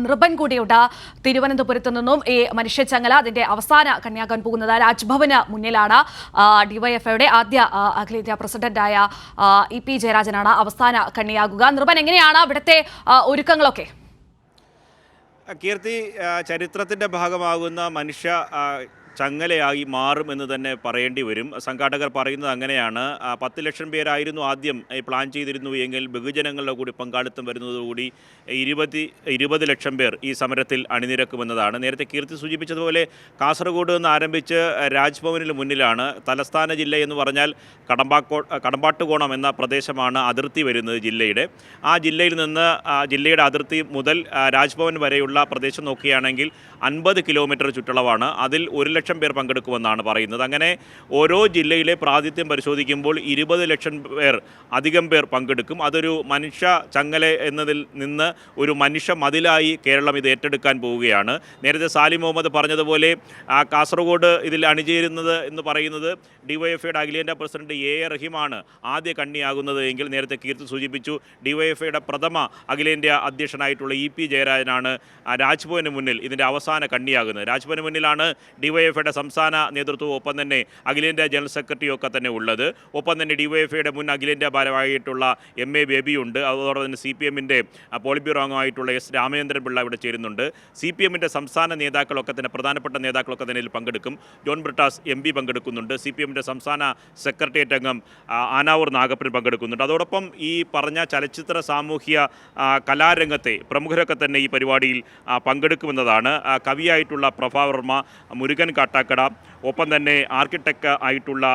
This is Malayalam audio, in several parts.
നൃപൻ കൂടിയുണ്ട് തിരുവനന്തപുരത്ത് നിന്നും ഈ മനുഷ്യച്ചങ്ങല അതിന്റെ അവസാന കണ്ണിയാകാൻ പോകുന്നത് രാജ്ഭവന് മുന്നിലാണ്. ഡിവൈഎഫ്ഐയുടെ ആദ്യ അഖിലേന്ത്യാ പ്രസിഡന്റായ ഇ.പി. ജയരാജനാണ് അവസാന കണ്ണിയാകുക. നൃപൻ, എങ്ങനെയാണ് ഇവിടുത്തെ ഒരുക്കങ്ങളൊക്കെ? കീർത്തി, ചരിത്രത്തിൻ്റെ ഭാഗമാകുന്ന മനുഷ്യ ചങ്ങലയായി മാറുമെന്ന് തന്നെ പറയേണ്ടി വരും. സംഘാടകർ പറയുന്നത് അങ്ങനെയാണ്. 10 ലക്ഷം പേരായിരുന്നു ആദ്യം പ്ലാൻ ചെയ്തിരുന്നു എങ്കിൽ ബഹുജനങ്ങളുടെ കൂടി പങ്കാളിത്തം വരുന്നതോടുകൂടി 20 ലക്ഷം പേർ ഈ സമരത്തിൽ അണിനിരക്കുമെന്നതാണ്. നേരത്തെ കീർത്തി സൂചിപ്പിച്ചതുപോലെ കാസർഗോഡ് നിന്ന് ആരംഭിച്ച് രാജ്ഭവനിൽ മുന്നിലാണ്. തലസ്ഥാന ജില്ല എന്ന് പറഞ്ഞാൽ കടമ്പാട്ടുകോണം എന്ന പ്രദേശമാണ് അതിർത്തി വരുന്നത് ജില്ലയുടെ. ആ ജില്ലയിൽ നിന്ന് ജില്ലയുടെ അതിർത്തി മുതൽ രാജ്ഭവൻ വരെയുള്ള പ്രദേശം നോക്കുകയാണെങ്കിൽ 50 കിലോമീറ്റർ ചുറ്റളവാണ്. അതിൽ 1 ലക്ഷം പേർ പങ്കെടുക്കുമെന്നാണ് പറയുന്നത്. അങ്ങനെ ഓരോ ജില്ലയിലെ പ്രാതിനിധ്യം പരിശോധിക്കുമ്പോൾ 20 ലക്ഷം പേർ അധികം പേർ പങ്കെടുക്കും. അതൊരു മനുഷ്യ ചങ്ങല എന്നതിൽ നിന്ന് ഒരു മനുഷ്യ മതിലായി കേരളം ഇത് ഏറ്റെടുക്കാൻ പോവുകയാണ്. നേരത്തെ സാലിം മുഹമ്മദ് പറഞ്ഞതുപോലെ കാസർഗോഡ് ഇതിൽ അണിചേരുന്നത് എന്ന് പറയുന്നത് ഡിവൈഎഫ്ഐയുടെ അഖിലേന്ത്യാ പ്രസിഡന്റ് എ റഹീമാണ് ആദ്യ കണ്ണിയാകുന്നത് എങ്കിൽ നേരത്തെ കീർത്തി സൂചിപ്പിച്ചു ഡിവൈഎഫ്ഐയുടെ പ്രഥമ അഖിലേന്ത്യാ അധ്യക്ഷനായിട്ടുള്ള ഇ.പി. ജയരാജനാണ് രാജ്ഭവന് മുന്നിൽ ഇതിൻ്റെ അവസാന കണ്ണിയാകുന്നത്. രാജ്ഭവന് മുന്നിലാണ് ഡിവൈഎഫ്ഐയുടെ സംസ്ഥാന നേതൃത്വവും ഒപ്പം തന്നെ അഖിലേന്ത്യാ ജനറൽ സെക്രട്ടറിയും ഒക്കെ തന്നെ ഉള്ളത്. ഒപ്പം തന്നെ ഡിവൈഎഫ്ഐയുടെ മുൻ അഖിലേന്ത്യാ ഭാരവാഹിയായിട്ടുള്ള എം.എ. ബേബിയുണ്ട്. അതോടൊപ്പം തന്നെ CPM-ന്റെ പോളിറ്റ് ബ്യൂറോ അംഗമായിട്ടുള്ള എസ്. രാമചന്ദ്രൻ പിള്ള ഇവിടെ ചേരുന്നുണ്ട്. CPM-ന്റെ സംസ്ഥാന നേതാക്കളൊക്കെ തന്നെ പ്രധാനപ്പെട്ട നേതാക്കളൊക്കെ തന്നെ ഇതിൽ പങ്കെടുക്കും. ജോൺ ബ്രിട്ടാസ് MP പങ്കെടുക്കുന്നുണ്ട്. CPM-ന്റെ സംസ്ഥാന സെക്രട്ടേറിയറ്റ് അംഗം ആനാവൂർ നാഗപ്പൻ പങ്കെടുക്കുന്നുണ്ട്. അതോടൊപ്പം ഈ പറഞ്ഞ ചലച്ചിത്ര സാമൂഹ്യ കലാരംഗത്തെ പ്രമുഖരൊക്കെ തന്നെ ഈ പരിപാടിയിൽ പങ്കെടുക്കുമെന്നതാണ്. കവിയായിട്ടുള്ള പ്രഭാവർമ്മ, മുരുകൻ കാട്ടാക്കട, ഒപ്പം തന്നെ ആർക്കിടെക്ട് ആയിട്ടുള്ള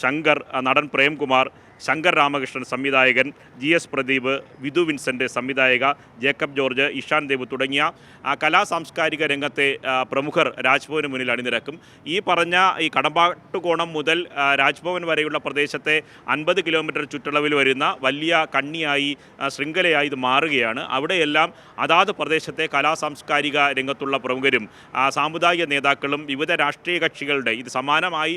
ശങ്കർ, നടൻ പ്രേംകുമാർ, ശങ്കർ രാമകൃഷ്ണൻ സംവിധായകൻ, GS പ്രദീപ്, വിധു വിൻസെൻ്റ് സംവിധായക, ജേക്കബ് ജോർജ്, ഇഷാൻ ദേവ് തുടങ്ങിയ കലാ സാംസ്കാരിക രംഗത്തെ പ്രമുഖർ രാജ്ഭവന് മുന്നിൽ അണിനിരക്കും. ഈ പറഞ്ഞ ഈ കടമ്പാട്ടുകോണം മുതൽ രാജ്ഭവൻ വരെയുള്ള പ്രദേശത്തെ 50 കിലോമീറ്റർ ചുറ്റളവിൽ വരുന്ന വലിയ കണ്ണിയായി ശൃംഖലയായി ഇത് മാറുകയാണ്. അവിടെയെല്ലാം അതാത് പ്രദേശത്തെ കലാ സാംസ്കാരിക രംഗത്തുള്ള പ്രമുഖരും സാമുദായിക നേതാക്കളും വിവിധ രാഷ്ട്രീയ കക്ഷികളുടെ ഇത് സമാനമായി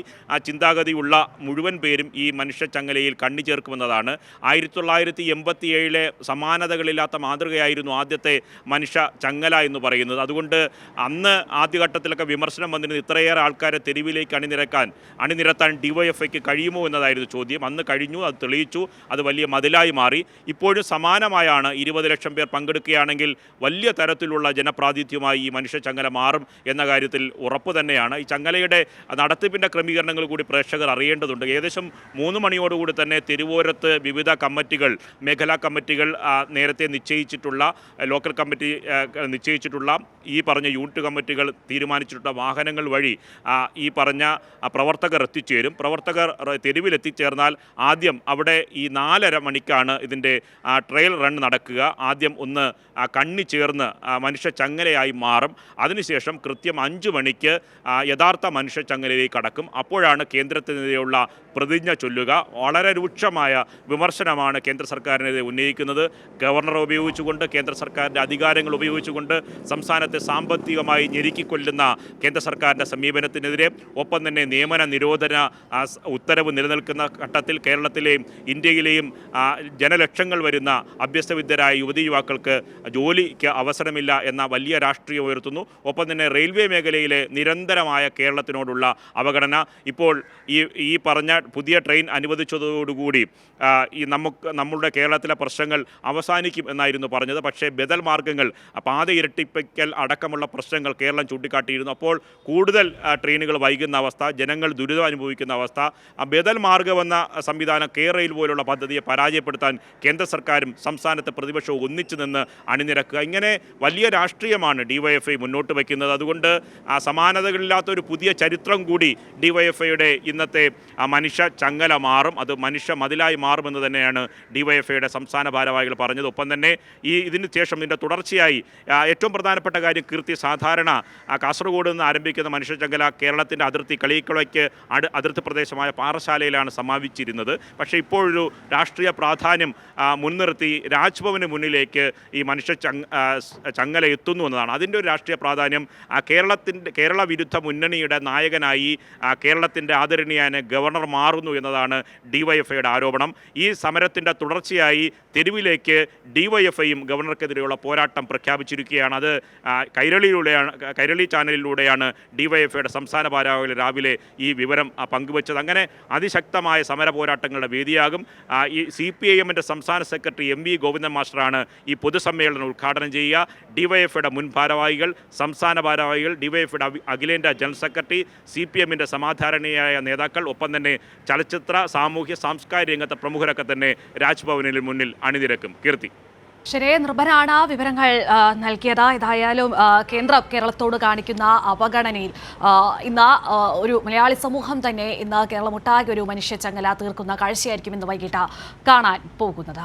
ചിന്താഗതിയുള്ള മുഴുവൻ പേരും ഈ മനുഷ്യ ചങ്ങലയിൽ കണ്ണി ചേർക്കുമെന്നതാണ്. 1987 സമാനതകളില്ലാത്ത മാതൃകയായിരുന്നു ആദ്യത്തെ മനുഷ്യ ചങ്ങല എന്ന് പറയുന്നത്. അതുകൊണ്ട് അന്ന് ആദ്യഘട്ടത്തിലൊക്കെ വിമർശനം വന്നിരുന്നത് ഇത്രയേറെ ആൾക്കാരെ തെരുവിലേക്ക് അണിനിരത്താൻ ഡിവൈഎഫ്ഐക്ക് കഴിയുമോ എന്നതായിരുന്നു ചോദ്യം. അന്ന് കഴിഞ്ഞു, അത് തെളിയിച്ചു, അത് വലിയ മതിലായി മാറി. ഇപ്പോഴും സമാനമായാണ് 20 ലക്ഷം പേർ പങ്കെടുക്കുകയാണെങ്കിൽ വലിയ തരത്തിലുള്ള ജനപ്രാതിനിധ്യമായി ഈ മനുഷ്യ ചങ്ങല മാറും എന്ന കാര്യത്തിൽ ഉറപ്പ് തന്നെയാണ്. ഈ ചങ്ങലയുടെ നടത്തിപ്പിൻ്റെ ക്രമീകരണങ്ങൾ കൂടി പ്രേക്ഷകർ അറിയേണ്ടതുണ്ട്. ഏകദേശം 3 മണിയോടുകൂടി തന്നെ തിരുവോരത്ത് വിവിധ കമ്മിറ്റികൾ, മേഖലാ കമ്മിറ്റികൾ നേരത്തെ നിശ്ചയിച്ചിട്ടുള്ള ലോക്കൽ കമ്മിറ്റി നിശ്ചയിച്ചിട്ടുള്ള ഈ പറഞ്ഞ യൂണിറ്റ് കമ്മിറ്റികൾ തീരുമാനിച്ചിട്ടുള്ള വാഹനങ്ങൾ വഴി ഈ പറഞ്ഞ പ്രവർത്തകർ എത്തിച്ചേരും. പ്രവർത്തകർ തെരുവിലെത്തിച്ചേർന്നാൽ ആദ്യം അവിടെ ഈ 4:30 മണിക്കാണ് ഇതിൻ്റെ ട്രയൽ റൺ നടക്കുക. ആദ്യം ഒന്ന് കണ്ണി ചേർന്ന് മനുഷ്യ ചങ്ങലയായി മാറും. അതിനുശേഷം കൃത്യം 5 മണിക്ക് യഥാർത്ഥ മനുഷ്യ ചങ്ങലയിലേക്ക് കടക്കും. അപ്പോഴാണ് കേന്ദ്രത്തിനെതിരെയുള്ള പ്രതിജ്ഞ ചൊല്ലുക. വളരെ രൂക്ഷമായ വിമർശനമാണ് കേന്ദ്ര സർക്കാരിനെതിരെ ഉന്നയിക്കുന്നത്. ഗവർണറെ ഉപയോഗിച്ചുകൊണ്ട്, കേന്ദ്ര സർക്കാരിൻ്റെ അധികാരങ്ങൾ ഉപയോഗിച്ചുകൊണ്ട് സംസ്ഥാനത്തെ സാമ്പത്തികമായി ഞെരുക്കിക്കൊല്ലുന്ന കേന്ദ്ര സർക്കാരിൻ്റെ സമീപനത്തിനെതിരെ, ഒപ്പം തന്നെ നിയമന നിരോധന ഉത്തരവ് നിലനിൽക്കുന്ന ഘട്ടത്തിൽ കേരളത്തിലെയും ഇന്ത്യയിലെയും ജനലക്ഷങ്ങൾ വരുന്ന അഭ്യസ്തവിദ്യരായ യുവതി യുവാക്കൾക്ക് ജോലിക്ക് അവസരമില്ല എന്ന വലിയ രാഷ്ട്രീയം ഉയർത്തുന്നു. ഒപ്പം തന്നെ റെയിൽവേ മേഖലയിലെ നിരന്തരമായ കേരളത്തിനോടുള്ള അവഗണന. ഇപ്പോൾ ഈ പറഞ്ഞ പുതിയ ട്രെയിൻ അനുവദിച്ചതോടുകൂടി നമ്മളുടെ കേരളത്തിലെ പ്രശ്നങ്ങൾ അവസാനിക്കും എന്നായിരുന്നു പറഞ്ഞത്. പക്ഷേ ബദൽ മാർഗ്ഗങ്ങൾ, പാത ഇരട്ടിപ്പിക്കൽ അടക്കമുള്ള പ്രശ്നങ്ങൾ കേരളം ചൂണ്ടിക്കാട്ടിയിരുന്നു. അപ്പോൾ കൂടുതൽ ട്രെയിനുകൾ വൈകുന്ന അവസ്ഥ, ജനങ്ങൾ ദുരിതം അനുഭവിക്കുന്ന അവസ്ഥ, ബദൽ മാർഗ്ഗമെന്ന സംവിധാനം റെയിൽ പോലുള്ള പദ്ധതിയെ പരാജയപ്പെടുത്താൻ കേന്ദ്ര സർക്കാരും സംസ്ഥാനത്തെ പ്രതിപക്ഷവും ഒന്നിച്ചു നിന്ന് അണിനിരക്കുക. ഇങ്ങനെ വലിയ രാഷ്ട്രീയമാണ് ഡിവൈഎഫ്ഐ മുന്നോട്ട് വയ്ക്കുന്നത്. അതുകൊണ്ട് സമാനതകളില്ലാത്തൊരു പുതിയ ചരിത്രം കൂടി ഡിവൈഎഫ്ഐയുടെ ഇന്നത്തെ മനുഷ്യ ചങ്ങല മാറും. അത് മനുഷ്യ മതിലായി മാറുമെന്ന് തന്നെയാണ് ഡിവൈഎഫ്ഐയുടെ സംസ്ഥാന ഭാരവാഹികൾ പറഞ്ഞത്. ഒപ്പം തന്നെ ഇതിന് ശേഷം ഇതിൻ്റെ തുടർച്ചയായി ഏറ്റവും പ്രധാനപ്പെട്ട കാര്യം കീർത്തി, സാധാരണ കാസർഗോഡ് നിന്ന് ആരംഭിക്കുന്ന മനുഷ്യ ചങ്ങല കേരളത്തിൻ്റെ അതിർത്തി കളിയിക്കുളയ്ക്ക് അതിർത്തി പ്രദേശമായ പാറശാലയിലാണ് സമാപിച്ചിരുന്നത്. പക്ഷേ ഇപ്പോഴൊരു രാഷ്ട്രീയ പ്രാധാന്യം മുൻനിർത്തി രാജ്ഭവന് മുന്നിലേക്ക് ഈ മനുഷ്യ ചങ്ങല എത്തുന്നു എന്നതാണ്. അതിൻ്റെ ഒരു രാഷ്ട്രീയ പ്രാധാന്യം കേരള വിരുദ്ധ മുന്നണിയുടെ നായകനായി കേരളത്തിൻ്റെ ആദരണീയായ ഗവർണർ മാറുന്നു എന്നതാണ് ഡിവൈഎഫ്ഐയുടെ ഡിവൈഎഫ്ഐയുടെ ആരോപണം. ഈ സമരത്തിൻ്റെ തുടർച്ചയായി തെരുവിലേക്ക് ഡിവൈഎഫ്ഐയും ഗവർണർക്കെതിരെയുള്ള പോരാട്ടം പ്രഖ്യാപിച്ചിരിക്കുകയാണ്. അത് കൈരളി ചാനലിലൂടെയാണ് ഡിവൈഎഫ്ഐയുടെ സംസ്ഥാന ഭാരവാഹികൾ രാവിലെ ഈ വിവരം പങ്കുവച്ചത്. അങ്ങനെ അതിശക്തമായ സമര പോരാട്ടങ്ങളുടെ വേദിയാകും. ഈ CPIM-ൻ്റെ സംസ്ഥാന സെക്രട്ടറി MV ഗോവിന്ദൻ മാസ്റ്ററാണ് ഈ പൊതുസമ്മേളനം ഉദ്ഘാടനം ചെയ്യുക. ഡിവൈഎഫ്ഐയുടെ മുൻ ഭാരവാഹികൾ, സംസ്ഥാന ഭാരവാഹികൾ, ഡിവൈഎഫ്ഐയുടെ അഖിലേന്ത്യാ ജനറൽ സെക്രട്ടറി, CPM-ൻ്റെ സമാധാരണീയമായ നേതാക്കൾ, ഒപ്പം തന്നെ ചലച്ചിത്ര, സാമൂഹ്യ, സാംസ്കാരിക രംഗത്തെ പ്രമുഖരൊക്കെ തന്നെ രാജ്ഭവനിൽ മുന്നിൽ അണിനിരക്കും. കീർത്തി. ശരി, നിർഭനാണ് വിവരങ്ങൾ നൽകിയത്. ഏതായാലും കേന്ദ്രം കേരളത്തോട് കാണിക്കുന്ന അവഗണനയിൽ ഇന്ന് ഒരു മലയാളി സമൂഹം തന്നെ ഇന്ന് കേരളമൊട്ടാകെ ഒരു മനുഷ്യ ചങ്ങല തീർക്കുന്ന കാഴ്ചയായിരിക്കും ഇന്ന് വൈകിട്ട് കാണാൻ പോകുന്നത്.